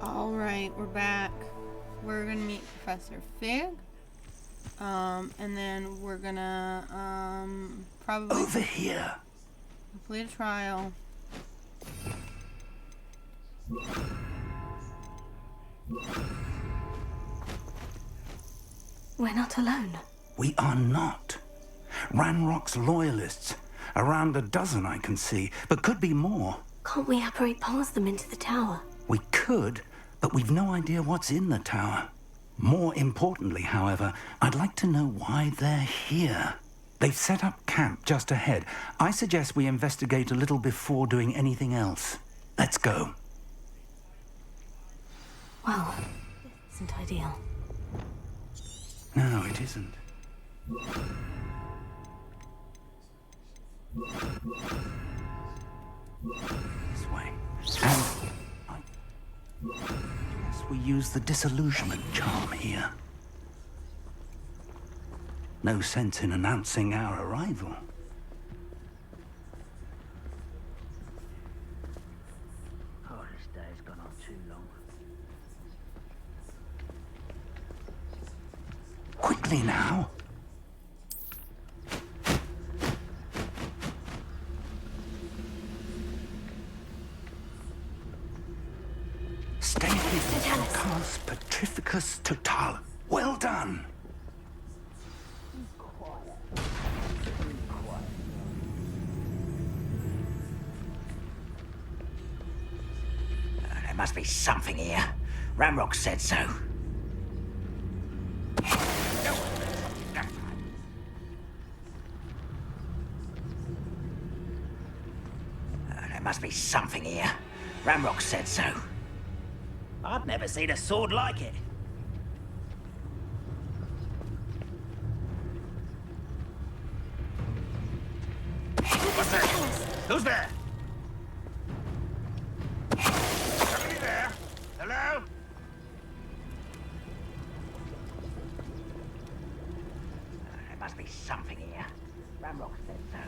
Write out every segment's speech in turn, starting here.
Alright, we're back. We're gonna meet Professor Fig. And then we're gonna, probably Over here. complete a trial. We're not alone. We are not. Ranrock's loyalists. Around a dozen I can see, but could be more. Can't we apparate past them into the tower? We could, but we've no idea what's in the tower. More importantly, however, I'd like to know why they're here. They've set up camp just ahead. I suggest we investigate a little before doing anything else. Let's go. Well, this isn't ideal. No, it isn't. This way. And I guess we use the disillusionment charm here. No sense in announcing our arrival. Oh, this day's gone on too long. Quickly now. Stay hidden. Cars Petrificus Total. Well done. There must be something here. Ramrock said so. There must be something here. Ramrock said so. I've never seen a sword like it. What's that? Who's there? Somebody there? Hello? There must be something here. Ramrock said so.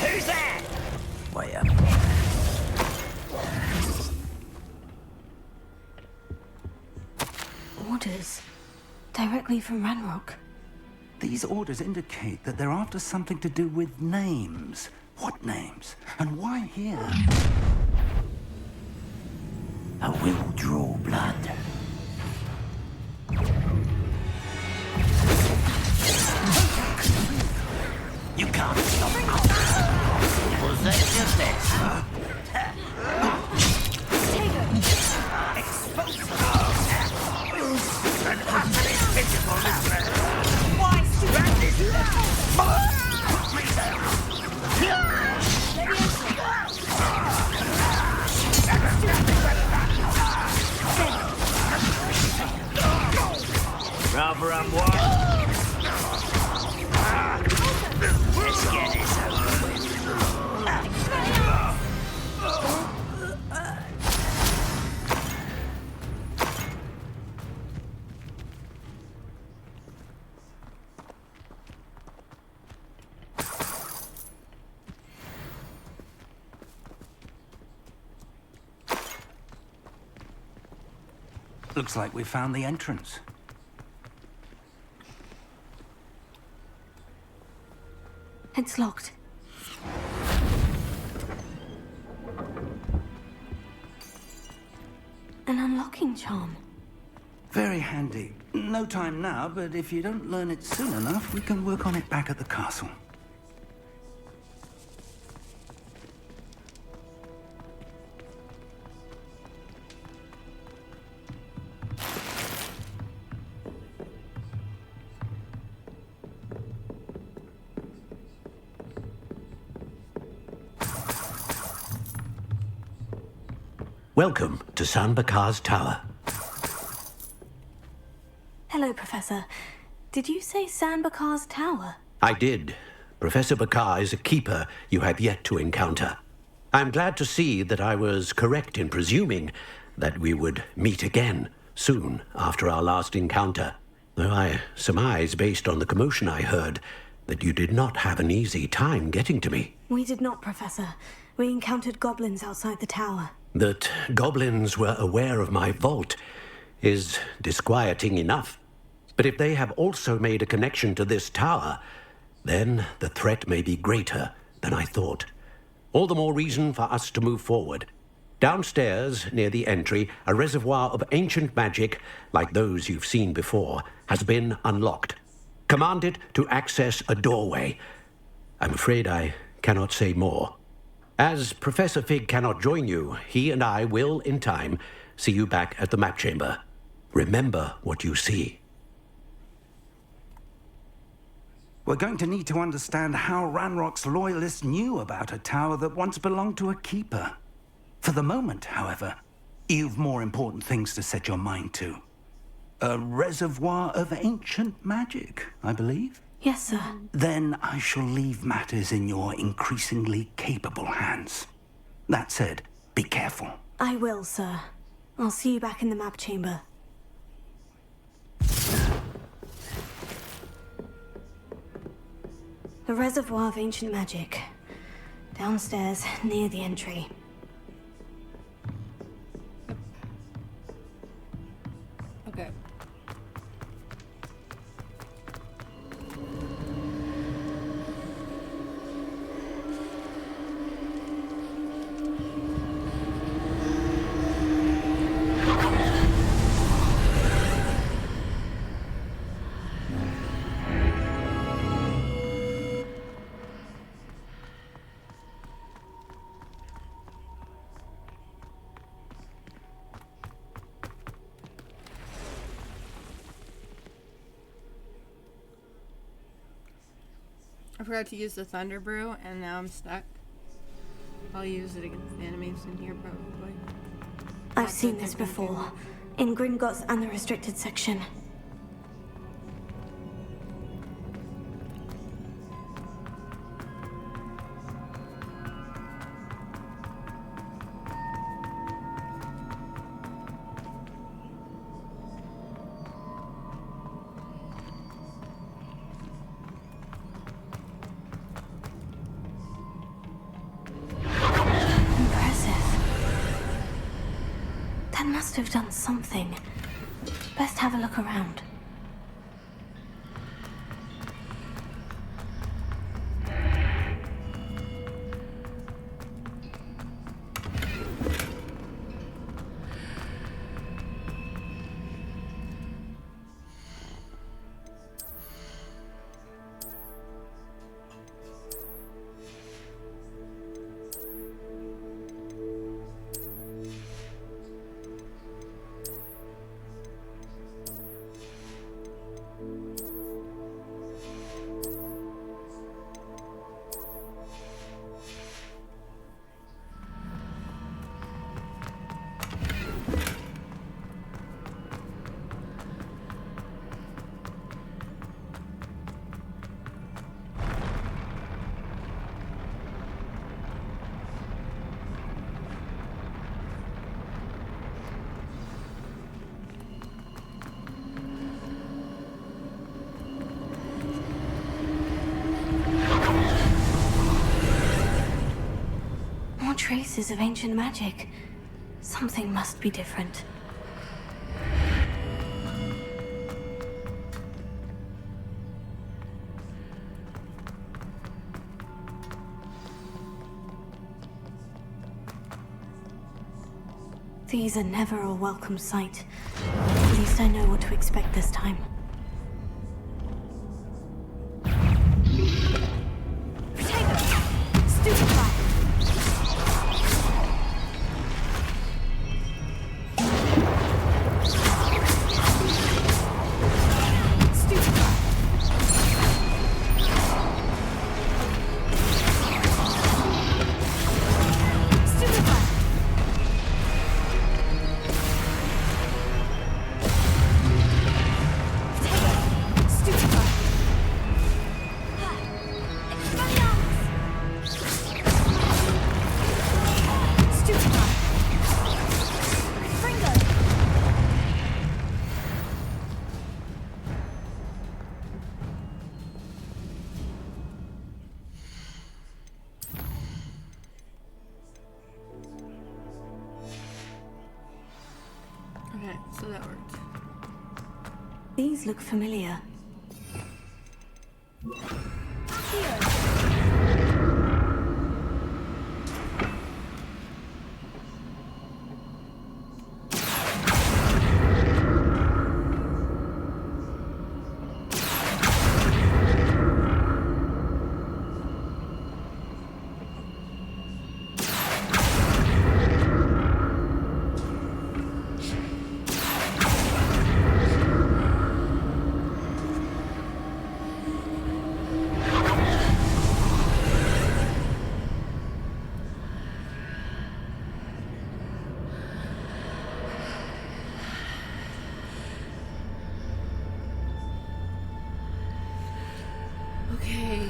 Who's there? Way up. Orders. Directly from Ranrock. These orders indicate that they're after something to do with names. What names? And why here? I will draw blood. You can't stop me. Was that just this? Explosive. An utterly pitiful listener. Why, put me down. Rather unwise. Let's get this over with. Looks like we found the entrance. It's locked. An unlocking charm. Very handy. No time now, but if you don't learn it soon enough, we can work on it back at the castle. Welcome to San Bakar's tower. Hello, Professor. Did you say San Bakar's tower? I did. Professor Bakar is a keeper you have yet to encounter. I'm glad to see that I was correct in presuming that we would meet again soon after our last encounter. Though I surmise, based on the commotion I heard, that you did not have an easy time getting to me. We did not, Professor. We encountered goblins outside the tower. That goblins were aware of my vault is disquieting enough. But if they have also made a connection to this tower, then the threat may be greater than I thought. All the more reason for us to move forward. Downstairs, near the entry, a reservoir of ancient magic, like those you've seen before, has been unlocked. Command it to access a doorway. I'm afraid I cannot say more. As Professor Fig cannot join you, he and I will, in time, see you back at the map chamber. Remember what you see. We're going to need to understand how Ranrock's loyalists knew about a tower that once belonged to a keeper. For the moment, however, you've more important things to set your mind to. A reservoir of ancient magic, I believe? Yes, sir. Then I shall leave matters in your increasingly capable hands. That said, be careful. I will, sir. I'll see you back in the map chamber. The reservoir of ancient magic. Downstairs, near the entry. Okay. I forgot to use the Thunder Brew, and now I'm stuck. I'll use it against the enemies in here, probably. I've seen this before. In Gringotts and the restricted section. Must have done something. Best have a look around. Traces of ancient magic. Something must be different. These are never a welcome sight. At least I know what to expect this time. So that worked. These look familiar. Okay.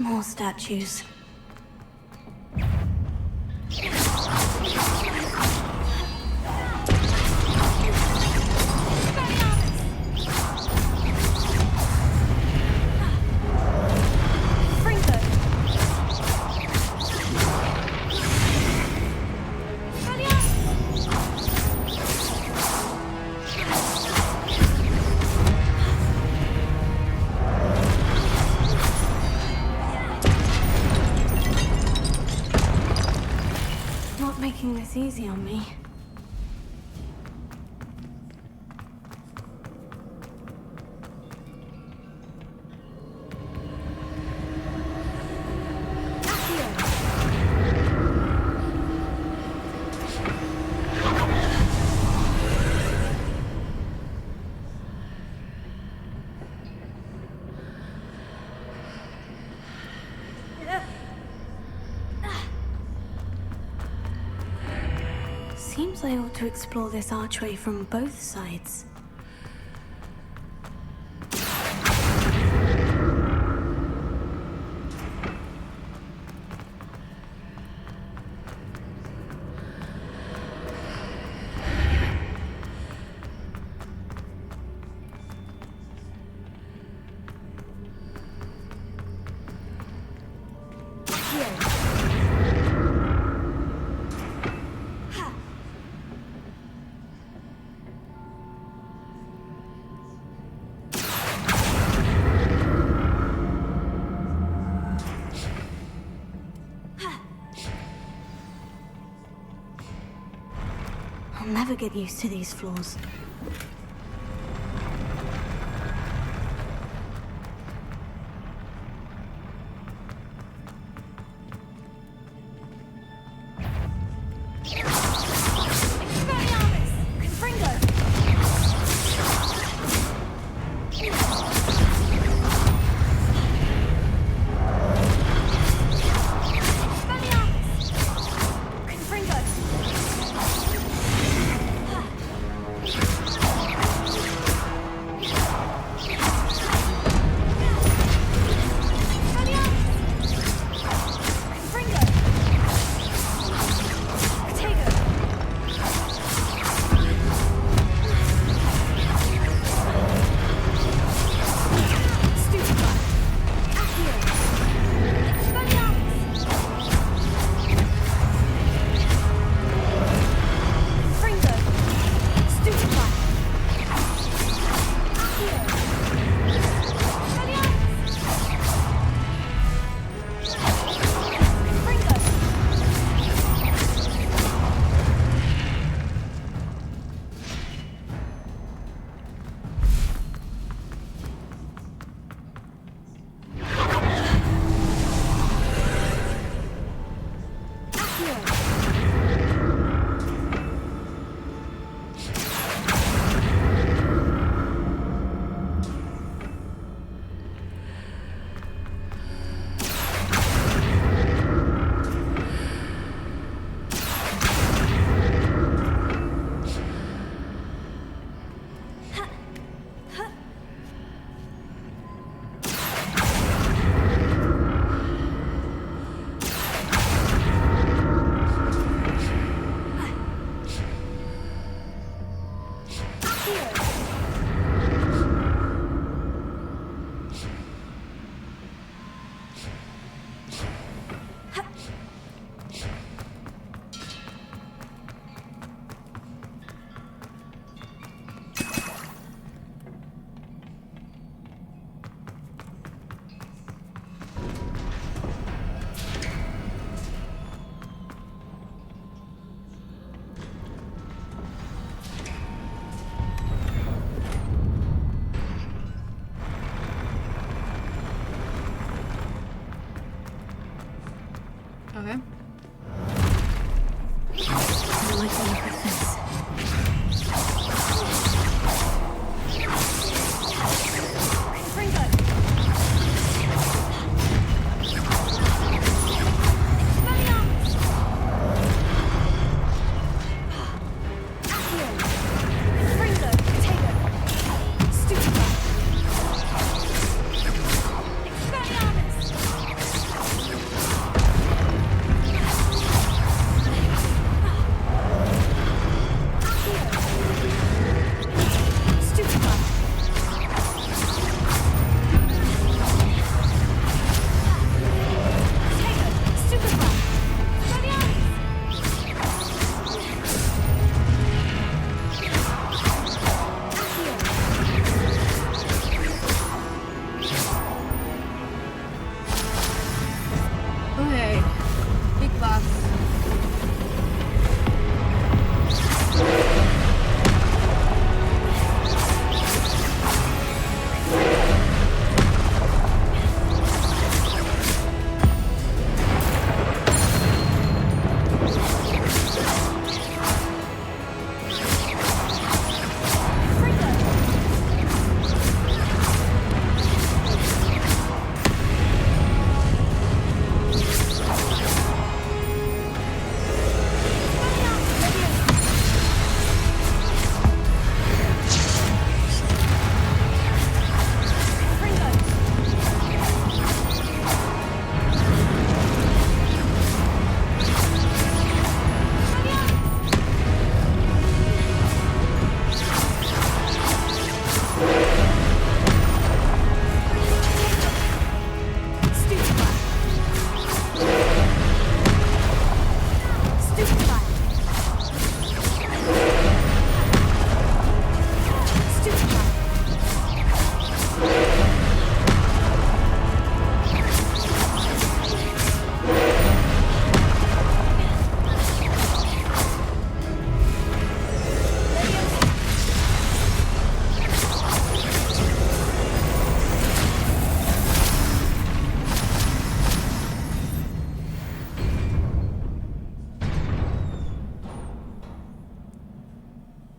More statues. Not making this easy on me. Seems I ought to explore this archway from both sides. I'll never get used to these floors.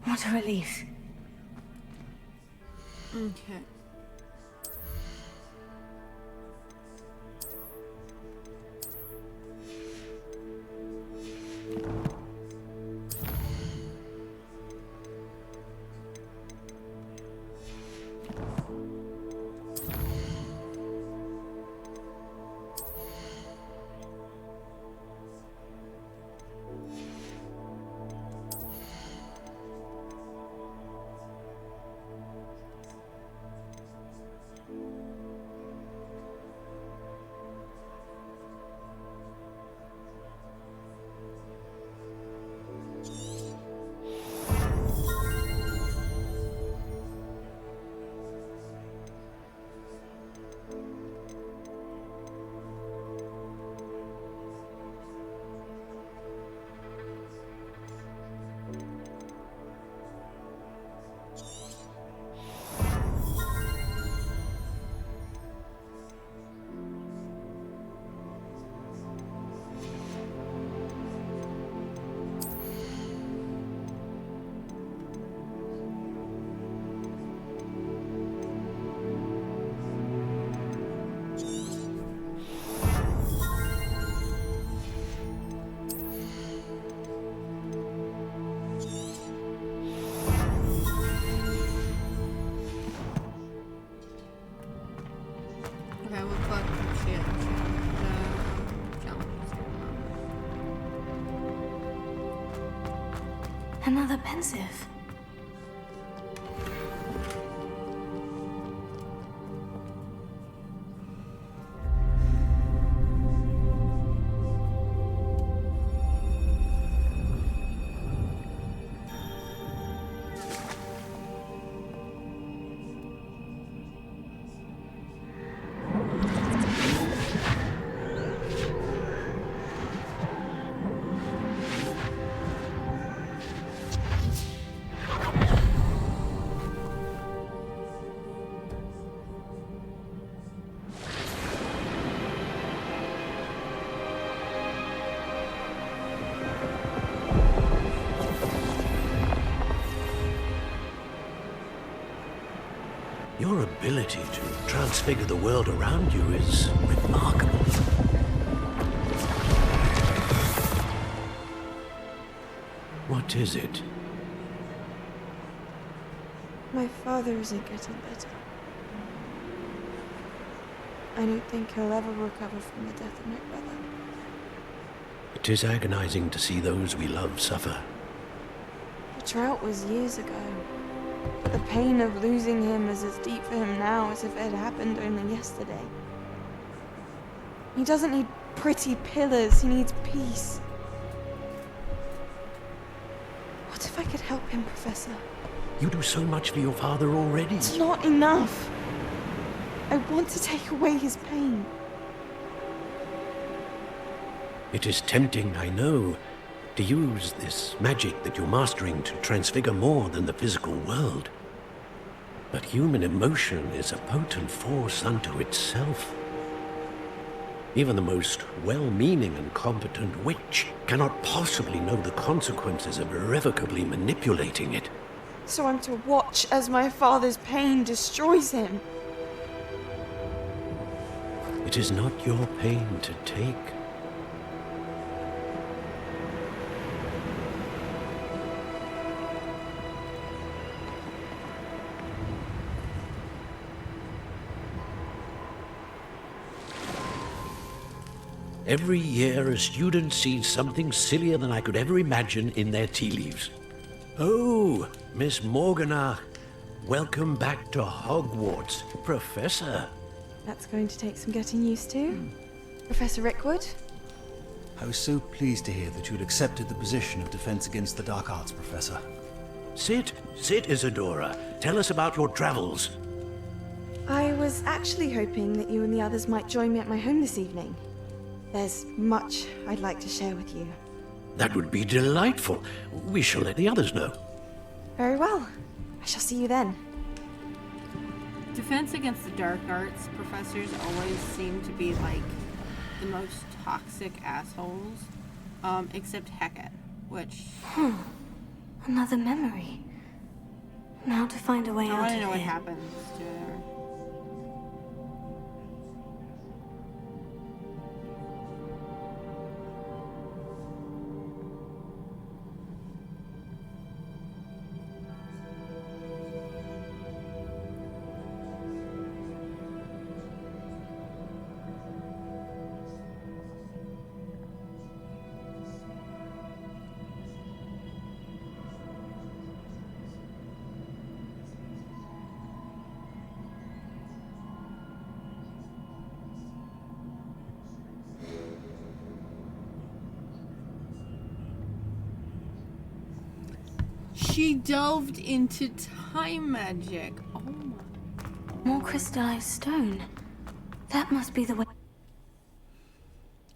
What a relief. Okay. Okay, we'll collect some shit. Challenges here. Another pensive. Your ability to transfigure the world around you is remarkable. What is it? My father isn't getting better. I don't think he'll ever recover from the death of my brother. It is agonizing to see those we love suffer. The drought was years ago. But the pain of losing him is as deep for him now as if it had happened only yesterday. He doesn't need pretty pillars, he needs peace. What if I could help him, Professor? You do so much for your father already. It's not enough. I want to take away his pain. It is tempting, I know, to use this magic that you're mastering to transfigure more than the physical world. But human emotion is a potent force unto itself. Even the most well-meaning and competent witch cannot possibly know the consequences of irrevocably manipulating it. So I'm to watch as my father's pain destroys him. It is not your pain to take. Every year, a student sees something sillier than I could ever imagine in their tea leaves. Oh, Miss Morganach, welcome back to Hogwarts, Professor. That's going to take some getting used to. Professor Rickwood? I was so pleased to hear that you had accepted the position of Defense Against the Dark Arts, Professor. Sit, Isadora. Tell us about your travels. I was actually hoping that you and the others might join me at my home this evening. There's much I'd like to share with you. That would be delightful. We shall let the others know. Very well. I shall see you then. Defense Against the Dark Arts professors always seem to be like the most toxic assholes, except Hecate, which... Another memory. Now to find a way I out want of to know what here. happens to her. She delved into time magic. Oh my. More crystallized stone. That must be the way.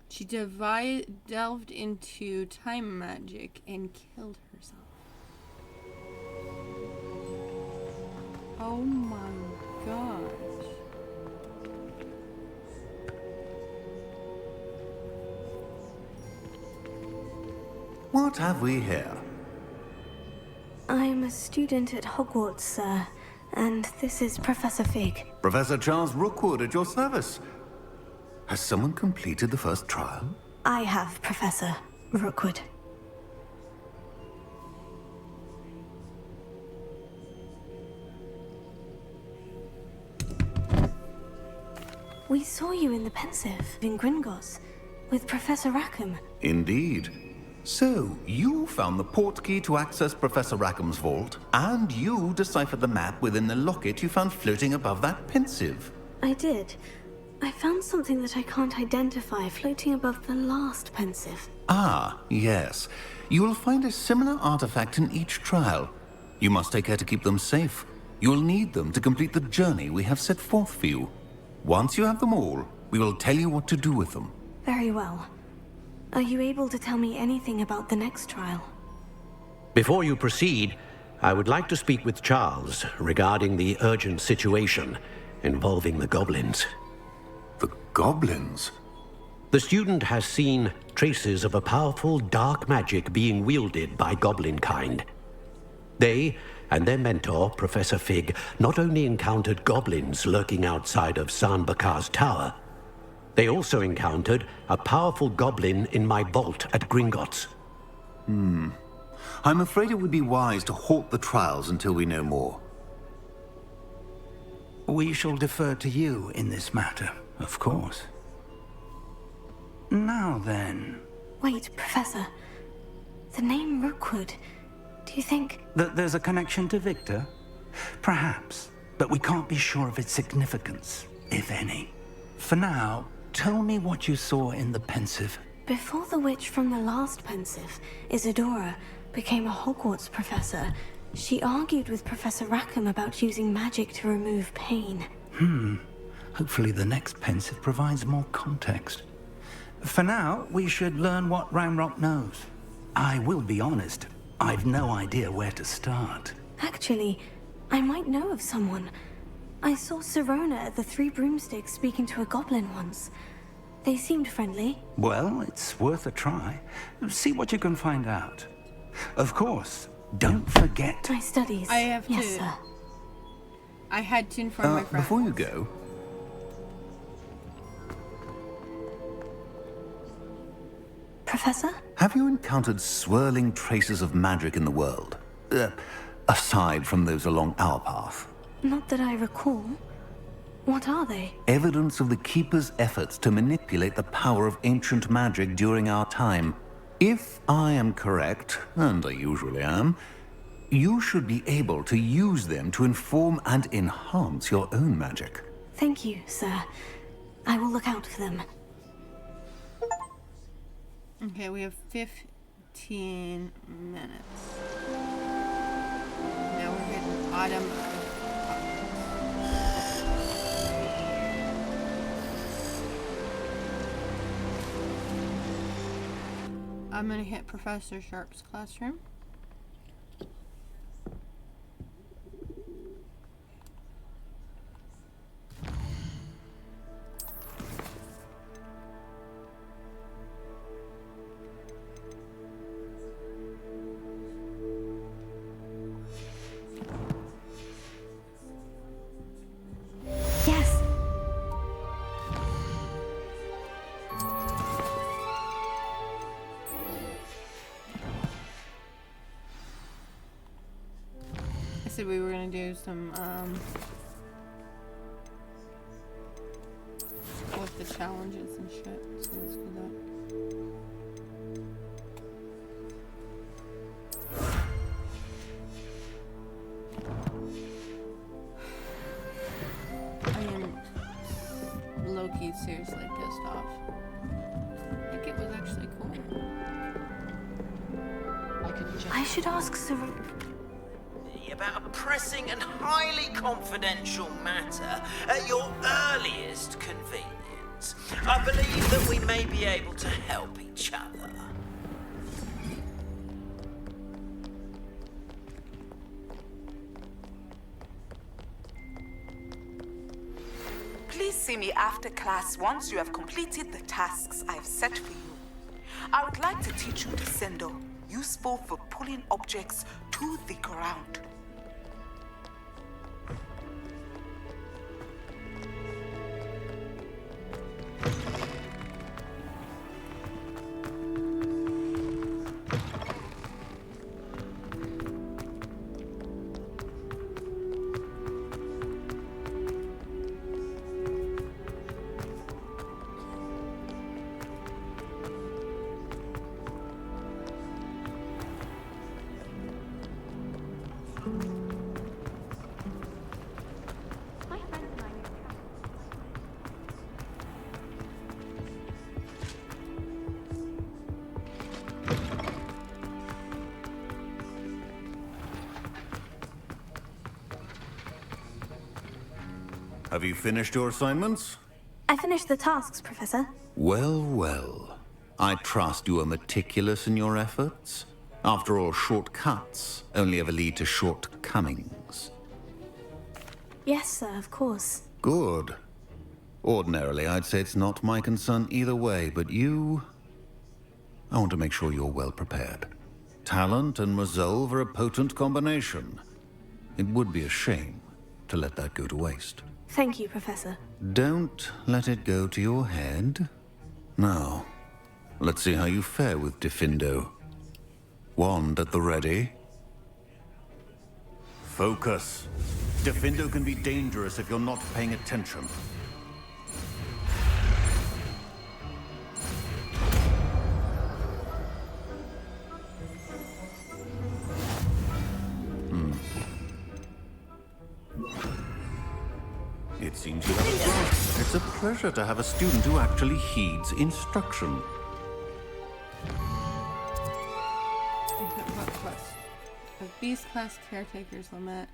She delved into time magic and killed herself. Oh my gosh. What have we here? I'm a student at Hogwarts, sir, and this is Professor Fig. Professor Charles Rookwood at your service. Has someone completed the first trial? I have, Professor Rookwood. We saw you in the Pensive in Gringotts with Professor Rackham. Indeed. So, you found the portkey to access Professor Rackham's vault, and you deciphered the map within the locket you found floating above that Pensive. I did. I found something that I can't identify floating above the last Pensive. Ah, yes. You will find a similar artifact in each trial. You must take care to keep them safe. You'll need them to complete the journey we have set forth for you. Once you have them all, we will tell you what to do with them. Very well. Are you able to tell me anything about the next trial? Before you proceed, I would like to speak with Charles regarding the urgent situation involving the goblins. The goblins? The student has seen traces of a powerful dark magic being wielded by goblin kind. They and their mentor, Professor Fig, not only encountered goblins lurking outside of San Bakar's tower, they also encountered a powerful goblin in my vault at Gringotts. I'm afraid it would be wise to halt the trials until we know more. We shall defer to you in this matter, of course. Now then, Wait, Professor. The name Rookwood. Do you think... that there's a connection to Victor? Perhaps, but we can't be sure of its significance, if any. For now, tell me what you saw in the Pensive. Before the witch from the last Pensive, Isadora, became a Hogwarts professor, she argued with Professor Rackham about using magic to remove pain. Hopefully the next Pensive provides more context. For now, we should learn what Ramrock knows. I will be honest, I've no idea where to start. Actually, I might know of someone. I saw Sirona at the Three Broomsticks speaking to a goblin once. They seemed friendly. Well, it's worth a try. See what you can find out. Of course, don't forget. My studies. I have yes, to- sir. I had to inform my friend. Before you go, Professor? have you encountered swirling traces of magic in the world? Aside from those along our path. Not that I recall. What are they? Evidence of the Keeper's efforts to manipulate the power of ancient magic during our time. If I am correct, and I usually am, you should be able to use them to inform and enhance your own magic. Thank you, sir. I will look out for them. Okay, we have 15 minutes. Now we're hitting autumn. I'm gonna hit Professor Sharp's classroom. said we were gonna do some, with the challenges and shit, so let's do that. I am low-key seriously pissed off. I think it was actually cool. I should ask Sir... About a pressing and highly confidential matter at your earliest convenience. I believe that we may be able to help each other. Please see me after class once you have completed the tasks I've set for you. I would like to teach you Descendo, useful for pulling objects to the ground. Have you finished your assignments? I finished the tasks, Professor. Well, well. I trust you are meticulous in your efforts. After all, shortcuts only ever lead to shortcomings. Yes, sir, of course. Good. Ordinarily, I'd say it's not my concern either way, but you... I want to make sure you're well prepared. Talent and resolve are a potent combination. It would be a shame to let that go to waste. Thank you, Professor. Don't let it go to your head. Now, let's see how you fare with Defendo. Wand at the ready. Focus. Defendo can be dangerous if you're not paying attention. It seems you have a grasp. It's a pleasure to have a student who actually heeds instruction. What quest? A Beast Class Caretaker's Lament,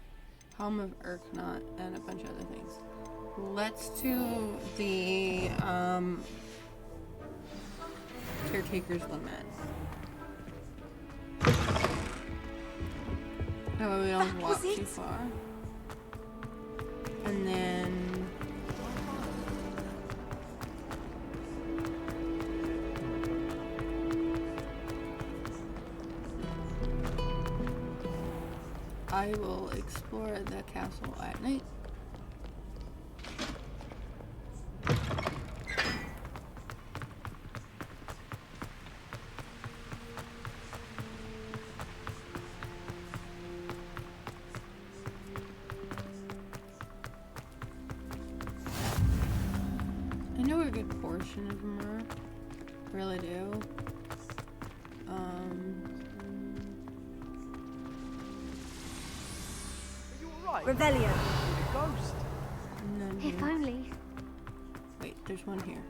Helm of Urknot, and a bunch of other things. Let's do the, Caretaker's Lament. That way we don't walk too far. And then... I will explore the castle at night. I know a good portion of them are. Really do. Revelio. None If here. only. Wait, there's one here.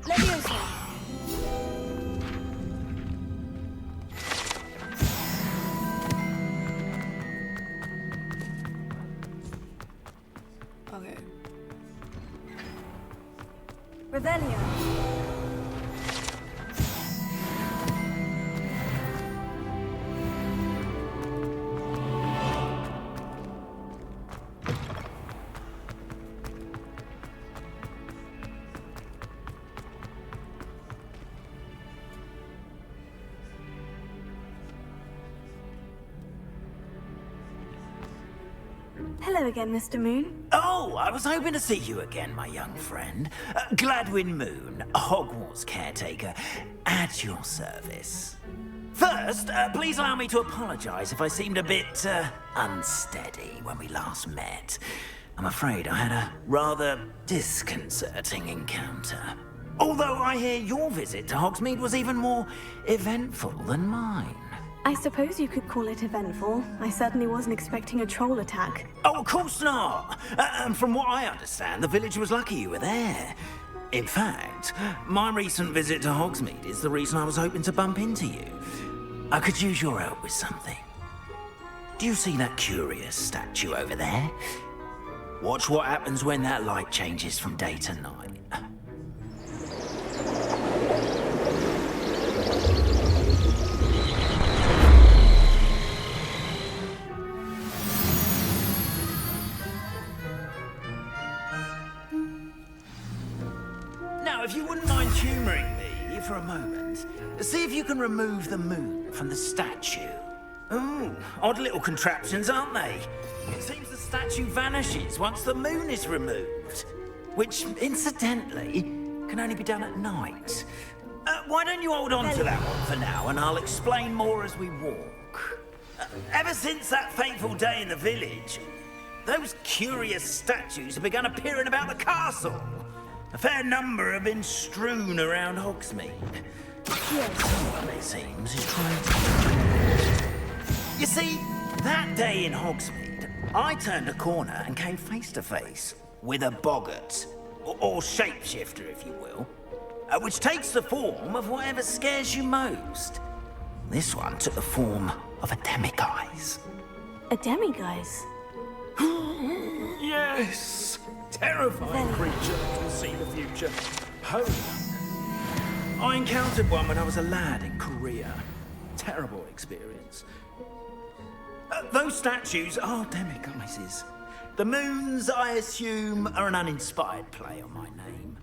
Leviosa. Okay. Revelio. Hello again, Mr. Moon. Oh, I was hoping to see you again, my young friend. Gladwin Moon, Hogwarts caretaker, at your service. First, please allow me to apologize if I seemed a bit unsteady when we last met. I'm afraid I had a rather disconcerting encounter. Although I hear your visit to Hogsmeade was even more eventful than mine. I suppose you could call it eventful. I certainly wasn't expecting a troll attack. Oh, of course not. And from what I understand, the village was lucky you were there. In fact, my recent visit to Hogsmeade is the reason I was hoping to bump into you. I could use your help with something. Do you see that curious statue over there? Watch what happens when that light changes from day to night. Now, if you wouldn't mind humouring me for a moment, see if you can remove the moon from the statue. Ooh, odd little contraptions, aren't they? It seems the statue vanishes once the moon is removed. Which, incidentally, can only be done at night. Why don't you hold on to that one for now, and I'll explain more as we walk. Ever since that fateful day in the village, those curious statues have begun appearing about the castle. A fair number have been strewn around Hogsmeade. Someone, it seems, is trying to... You see, that day in Hogsmeade, I turned a corner and came face to face with a boggart, or shapeshifter, if you will, which takes the form of whatever scares you most. This one took the form of a demiguise. A demiguise? Yes! Terrifying creature that can see the future. Holy. I encountered one when I was a lad in Korea. Terrible experience. Those statues are demiguises. The moons, I assume, are an uninspired play on my name.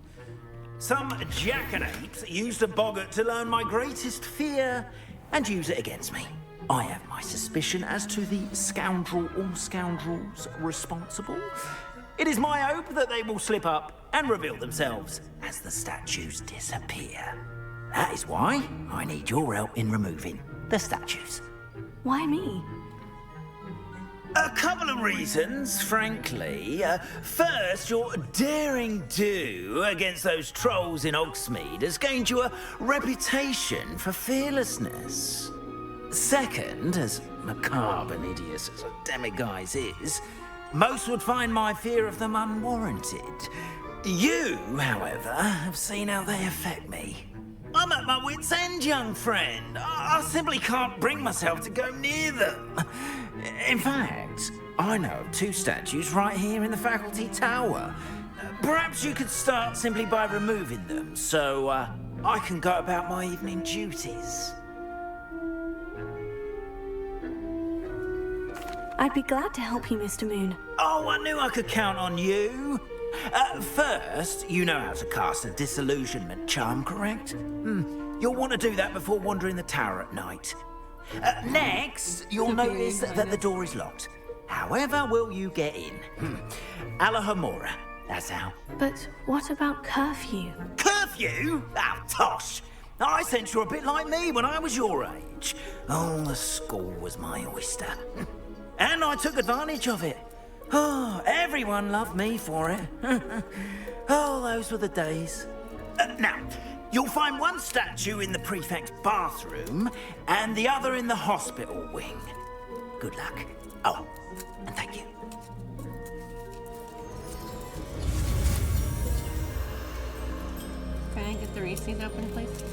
Some jackanapes used a boggart to learn my greatest fear and use it against me. I have my suspicion as to the scoundrel or scoundrels responsible. It is my hope that they will slip up and reveal themselves as the statues disappear. That is why I need your help in removing the statues. Why me? A couple of reasons, frankly. First, your daring do against those trolls in Hogsmeade has gained you a reputation for fearlessness. Second, as macabre and hideous as a demiguise is, most would find my fear of them unwarranted. You, however, have seen how they affect me. I'm at my wit's end, young friend. I simply can't bring myself to go near them. In fact, I know of two statues right here in the faculty tower. Perhaps you could start simply by removing them, so I can go about my evening duties. I'd be glad to help you, Mr. Moon. Oh, I knew I could count on you. First, you know how to cast a disillusionment charm, correct? You'll want to do that before wandering the tower at night. Next, you'll notice that the door is locked. However will you get in? Alahomora, that's how. But what about curfew? Curfew? Oh, tosh. I sense you're a bit like me when I was your age. Oh, the school was my oyster. And I took advantage of it. Oh, everyone loved me for it. Oh, those were the days. Now, you'll find one statue in the prefect's bathroom and the other in the hospital wing. Good luck. Oh, and thank you. Can I get the receipt open, please?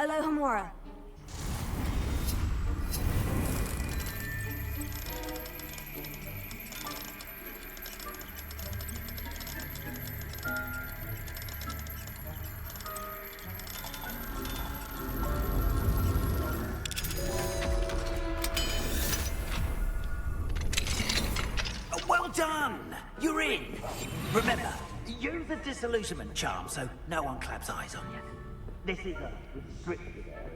Alohomora. done! You're in! Remember, use the disillusionment charm so no one claps eyes on you. This is a restricted area.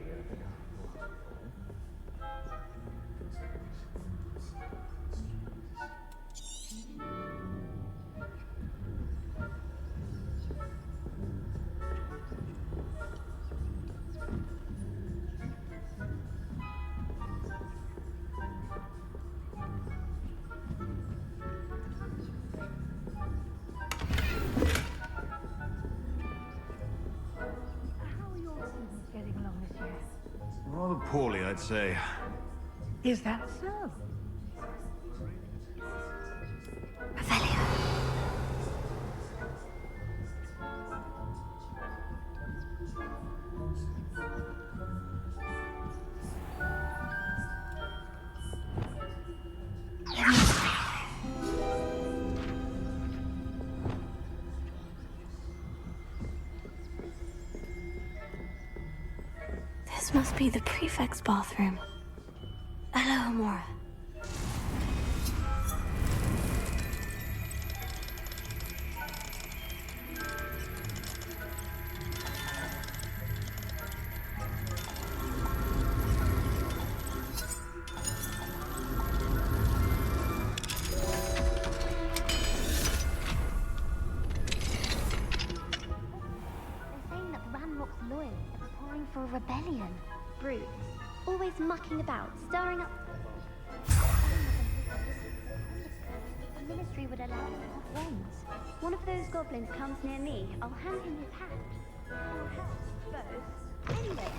Rather poorly, I'd say. Is that so? This must be the prefect's bathroom. Hello, Amora. For a rebellion. Brutes. Always mucking about, stirring up. The ministry would allow them to have wands. One of those goblins comes near me, I'll hand him his hat. Or help, both. Anyway.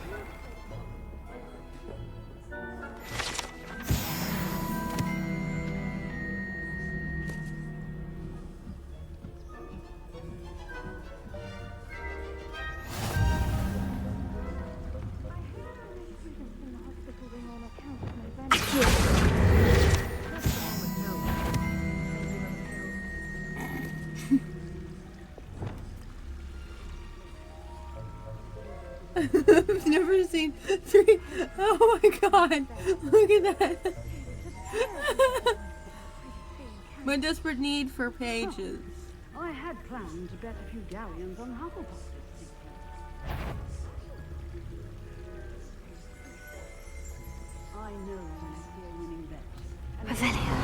I've never seen 3. Oh my god. Look at that. My desperate need for pages. I had planned to bet a few galleons on Hufflepuff. I know when I hear winning bet. Revelio.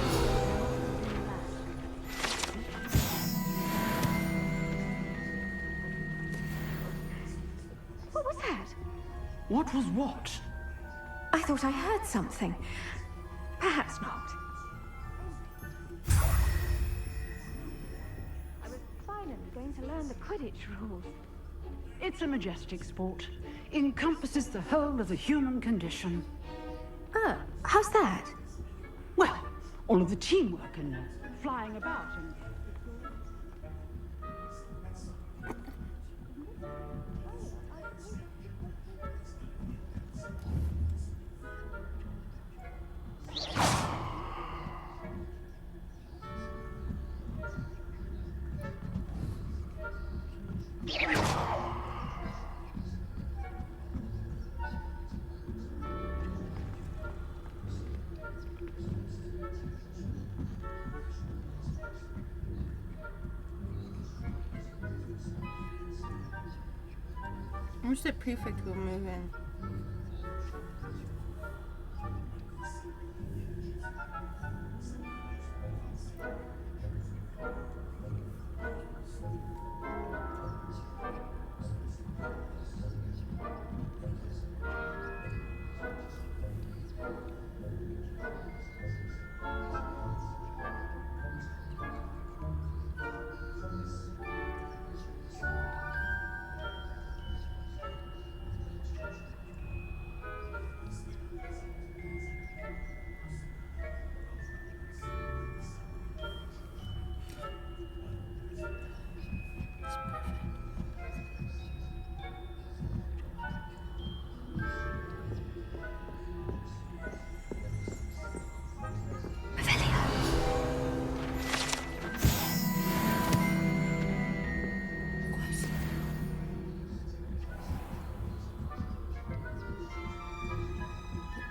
What was that? What was what? I thought I heard something. Perhaps not. I was finally going to learn the Quidditch rules. It's a majestic sport. Encompasses the whole of the human condition. Oh, how's that? Well, all of the teamwork and flying about and... I wish that prefect would move in.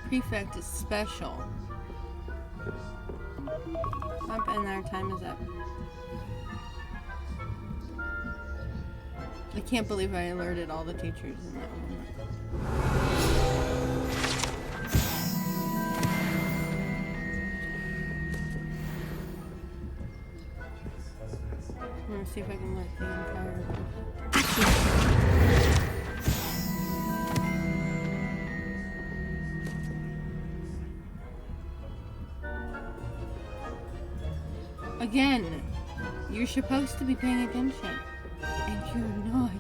Prefect is special. Up and our time is up. I can't believe I alerted all the teachers in that moment. I'm gonna see if I can let the entire... Again, you're supposed to be paying attention, and you're not.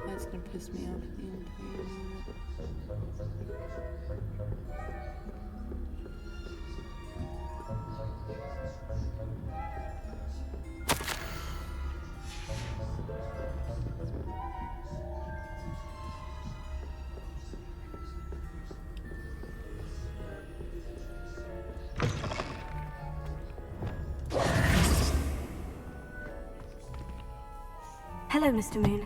That's gonna piss me off the entire minute. Hello, Mr. Moon.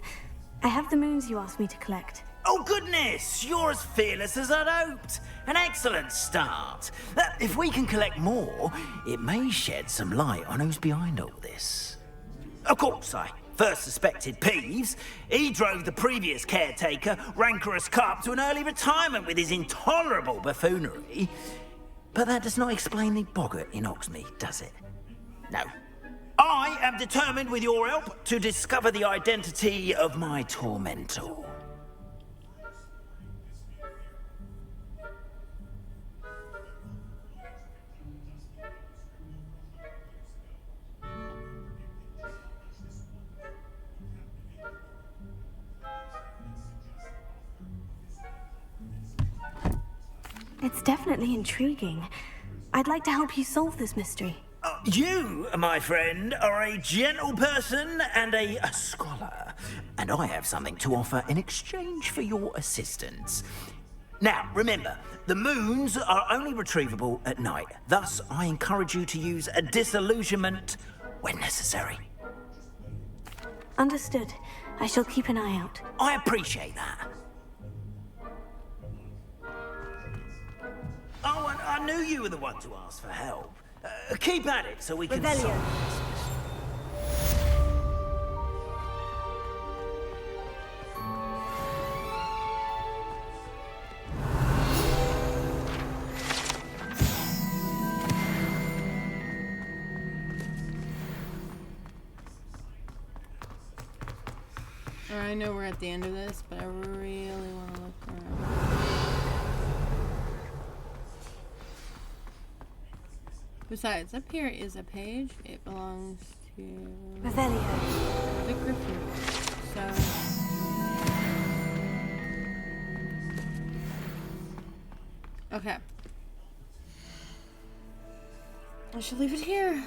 I have the moons you asked me to collect. Oh goodness, you're as fearless as I'd hoped. An excellent start. If we can collect more, it may shed some light on who's behind all this. Of course, I first suspected Peeves. He drove the previous caretaker, Rancorous Carp, to an early retirement with his intolerable buffoonery. But that does not explain the boggart in Hogsmeade, does it? No. I am determined, with your help, to discover the identity of my tormentor. It's definitely intriguing. I'd like to help you solve this mystery. You, my friend, are a gentle person and a scholar, and I have something to offer in exchange for your assistance. Now, remember, the moons are only retrievable at night. Thus, I encourage you to use a disillusionment when necessary. Understood. I shall keep an eye out. I appreciate that. Oh, and I knew you were the one to ask for help. Keep at it so we can solve this. I know we're at the end of this, but I really want to look around. Besides, up here is a page. It belongs to Revelio. the Gryffindor. So okay, I should leave it here.